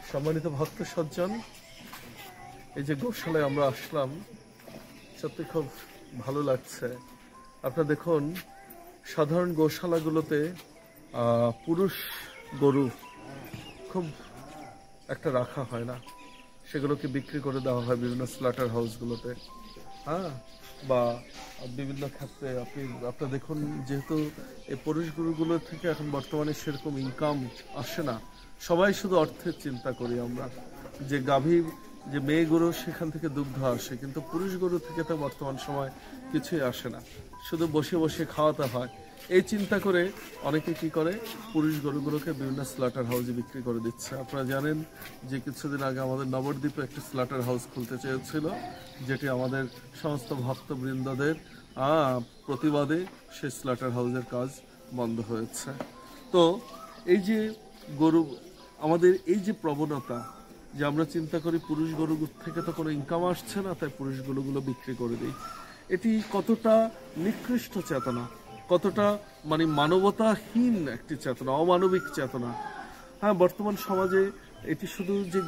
সম্মানিত ভক্ত সজ্জন, এই যে গোশালায় আমরা আসলাম, সত্যি খুব ভালো লাগছে। আপনারা দেখুন, সাধারণ গোশালাগুলোতে পুরুষ গরু খুব একটা রাখা হয় না, সেগুলোকে বিক্রি করে দেওয়া হয় বিভিন্ন স্লাটার হাউসগুলোতে। বা বিভিন্ন ক্ষেত্রে আপনারা দেখুন, যেহেতু এই পুরুষ গরুগুলো থেকে এখন বর্তমানে সেরকম ইনকাম আসে না, সবাই শুধু অর্থের চিন্তা করি আমরা, যে গাভীর যে মেয়ে গরু সেখান থেকে দুগ্ধ আসে, কিন্তু পুরুষ গরু থেকে তো বর্তমান সময় কিছুই আসে না, শুধু বসে বসে খাওয়াতে হয়। এই চিন্তা করে অনেকে কি করে, পুরুষ গরুগুলোকে বিভিন্ন স্লাটার হাউসে বিক্রি করে দিচ্ছে। আপনারা জানেন যে কিছুদিন আগে আমাদের নবদ্বীপে একটি স্লাটার হাউস খুলতে চেয়েছিল, যেটি আমাদের সমস্ত ভক্তবৃন্দদের প্রতিবাদে সেই স্লাটার হাউসের কাজ বন্ধ হয়েছে। তো এই যে গরু, আমাদের এই যে প্রবণতা যে আমরা চিন্তা করি পুরুষ গরু থেকে তো কোনো ইনকাম আসছে না, তাই পুরুষ গরুগুলো বিক্রি করে দিই, এটি কতটা নিকৃষ্ট চেতনা, কতটা মানবতাহীন একটি চেতনা, অমানবিক চেতনা। বর্তমান সমাজে এটি শুধু যে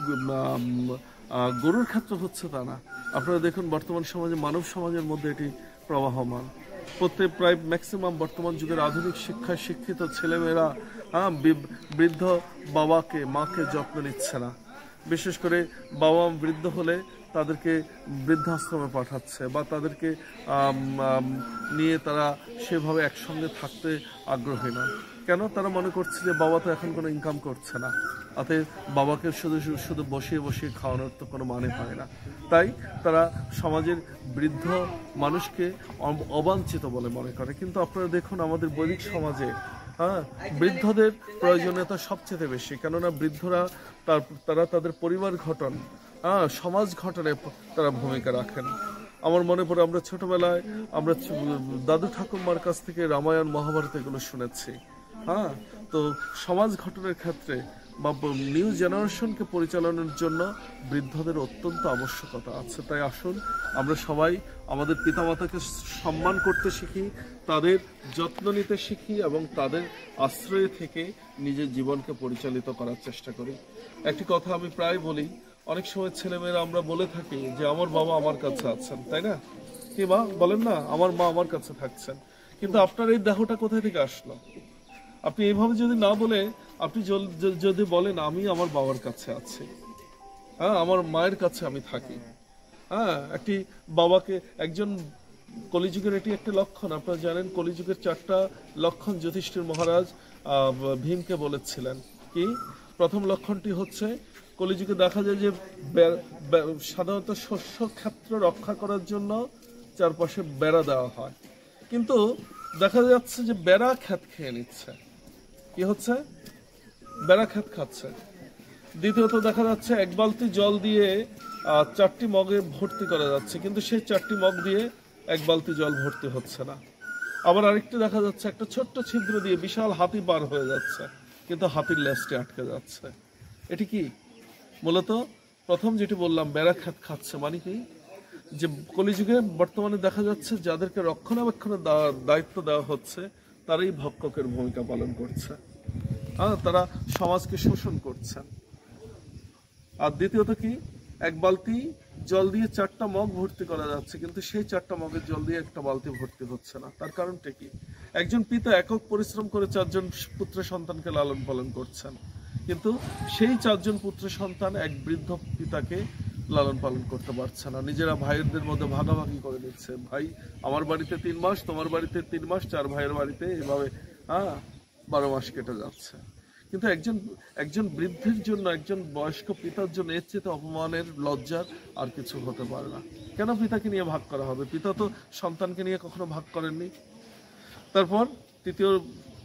গরুর ক্ষেত্রে হচ্ছে তা না, আপনারা দেখুন বর্তমান সমাজে, মানব সমাজের মধ্যে এটি প্রবাহমান। প্রায় ম্যাক্সিমাম বর্তমান যুগের আধুনিক শিক্ষায় শিক্ষিত ছেলেমেয়েরা বৃদ্ধ বাবাকে, মাকে যত্ন নিচ্ছে না। বিশেষ করে বাবা বৃদ্ধ হলে তাদেরকে বৃদ্ধাশ্রমে পাঠাচ্ছে, বা তাদেরকে নিয়ে তারা সেভাবে একসঙ্গে থাকতে আগ্রহী না। কেন? তারা মনে করছে যে বাবা তো এখন কোনো ইনকাম করছে না, অতএব বাবাকে শুধু বসিয়ে বসিয়ে খাওয়ানোর তো কোনো মানে হয় না। তাই তারা সমাজের বৃদ্ধ মানুষকে অবাঞ্ছিত বলে মনে করে। কিন্তু আপনারা দেখুন, আমাদের বৈদিক সমাজে বৃদ্ধদের প্রয়োজনীয়তা সবচেয়ে বেশি, কেননা বৃদ্ধরা তারা তাদের পরিবার গঠন, সমাজ গঠনে তারা ভূমিকা রাখেন। আমার মনে পড়ে, আমরা ছোটবেলায় আমরা দাদু ঠাকুরমার কাছ থেকে রামায়ণ মহাভারত এগুলো শুনেছি। তো সমাজ গঠনের ক্ষেত্রে বা নিউ জেনারেশনকে পরিচালনার জন্য বৃদ্ধদের অত্যন্ত আবশ্যকতা আছে। তাই আসুন আমরা সবাই আমাদের পিতামাতাকে সম্মান করতে শিখি, তাদের যত্ন নিতে শিখি, এবং তাদের আশ্রয় থেকে নিজের জীবনকে পরিচালিত করার চেষ্টা করি। একটি কথা আমি প্রায় বলি, অনেক সময় ছেলেমেয়েরা আমরা বলে থাকি যে আমার বাবা আমার কাছে আছেন, তাই না? কি মা বলেন না, আমার মা আমার কাছে থাকছেন, কিন্তু আপনার এই দেহটা কোথায় থেকে আসলো? আপনি এইভাবে যদি না বলে আপনি যদি বলেন আমি আমার বাবার কাছে আছি, আমার মায়ের কাছে আমি থাকি। একটি বাবাকে, একজন কলিযুগের এটি একটি লক্ষণ। আপনারা জানেন কলিযুগের 4টা লক্ষণ যুধিষ্ঠির মহারাজ ভীমকে বলেছিলেন। কি? প্রথম লক্ষণটি হচ্ছে, কলিযুগে দেখা যায় যে সাধারণত শস্য ক্ষেত্র রক্ষা করার জন্য চারপাশে বেড়া দেওয়া হয়, কিন্তু দেখা যাচ্ছে যে বেড়া ক্ষেত খেয়ে নিচ্ছে। কি হচ্ছে? বেড়া ক্ষেত খাচ্ছে। দ্বিতীয়ত দেখা যাচ্ছে এক বালতি জল দিয়ে 4টি মগে ভর্তি করা যাচ্ছে, কিন্তু সেই 4টি মগ দিয়ে এক বালতি জল ভর্তি হচ্ছে না। আবার আরেকটি দেখা যাচ্ছে একটা ছোট্ট ছিদ্র দিয়ে বিশাল হাতি পার হয়ে যাচ্ছে, কিন্তু হাতির লেজটি আটকে যাচ্ছে। এটি কি? মূলত প্রথম যেটি বললাম, বেড়া ক্ষেত খাচ্ছে। মানে কি? যে কলিযুগে বর্তমানে দেখা যাচ্ছে যাদেরকে রক্ষণাবেক্ষণের দায়িত্ব দেওয়া হচ্ছে তারাই ভক্ষকের ভূমিকা পালন করছে, তারা সমাজকে শোষণ করছেন। আর দ্বিতীয়ত কি? এক বালতি জল দিয়ে 4টা মগ ভর্তি করা যাচ্ছে, কিন্তু সেই 4টা মগের জল দিয়ে একটা বালতি ভর্তি হচ্ছে না। তার কারণটা কি? একজন পিতা একক পরিশ্রম করে 4জন পুত্র সন্তানকে লালন পালন করছেন, কিন্তু সেই 4জন পুত্র সন্তান এক বৃদ্ধ পিতাকে লালন পালন করতে পারছে না। নিজেরা ভাইদের মধ্যে ভাগাভাগি করে নিচ্ছে, ভাই আমার বাড়িতে 3 মাস, তোমার বাড়িতে 3 মাস, 4 ভাইয়ের বাড়িতে, এভাবে 12 মাস কেটে যাচ্ছে। কিন্তু একজন বৃদ্ধের জন্য, একজন বয়স্ক পিতার জন্য এর চেয়ে অপমানের, লজ্জার আর কিছু হতে পারে না। কেন পিতাকে নিয়ে ভাগ করা হবে? পিতা তো সন্তানকে নিয়ে কখনো ভাগ করেননি। তারপর তৃতীয়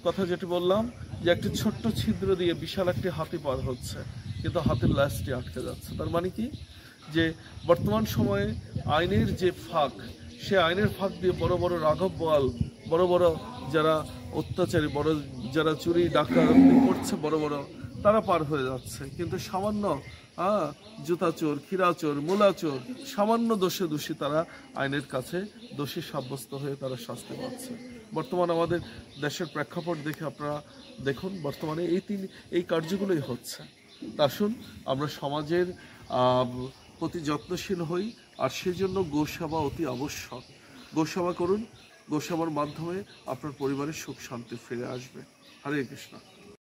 কথা যেটি বললাম, যে একটি ছোট্ট ছিদ্র দিয়ে বিশাল একটি হাতি পার হচ্ছে, কিন্তু হাতির ল্যাজটি আটকে যাচ্ছে। তার মানে কি? যে বর্তমান সময়ে আইনের যে ফাঁক, সে আইনের ফাঁক দিয়ে বড় বড় রাঘব বোয়াল, বড় বড় যারা অত্যাচারী, যারা চুরি ডাকাতি করছে বড় বড়, তারা পার হয়ে যাচ্ছে, কিন্তু সামান্য জুতা চোর, ক্ষীরা চোর, মূলা চোর, সামান্য দোষে দোষী তারা আইনের কাছে দোষী সাব্যস্ত হয়ে তারা শাস্তি পাচ্ছে। বর্তমান আমাদের দেশের প্রেক্ষাপট দেখে আপনারা দেখুন, বর্তমানে এই কার্যগুলোই হচ্ছে। তা আসুন আমরা সমাজের প্রতি যত্নশীল হই, আর সেজন্য গোসেবা অতি আবশ্যক। গোসেবা করুন, গোসেবার মাধ্যমে আপনার পরিবারের সুখ শান্তি ফিরে আসবে। হরে কৃষ্ণ।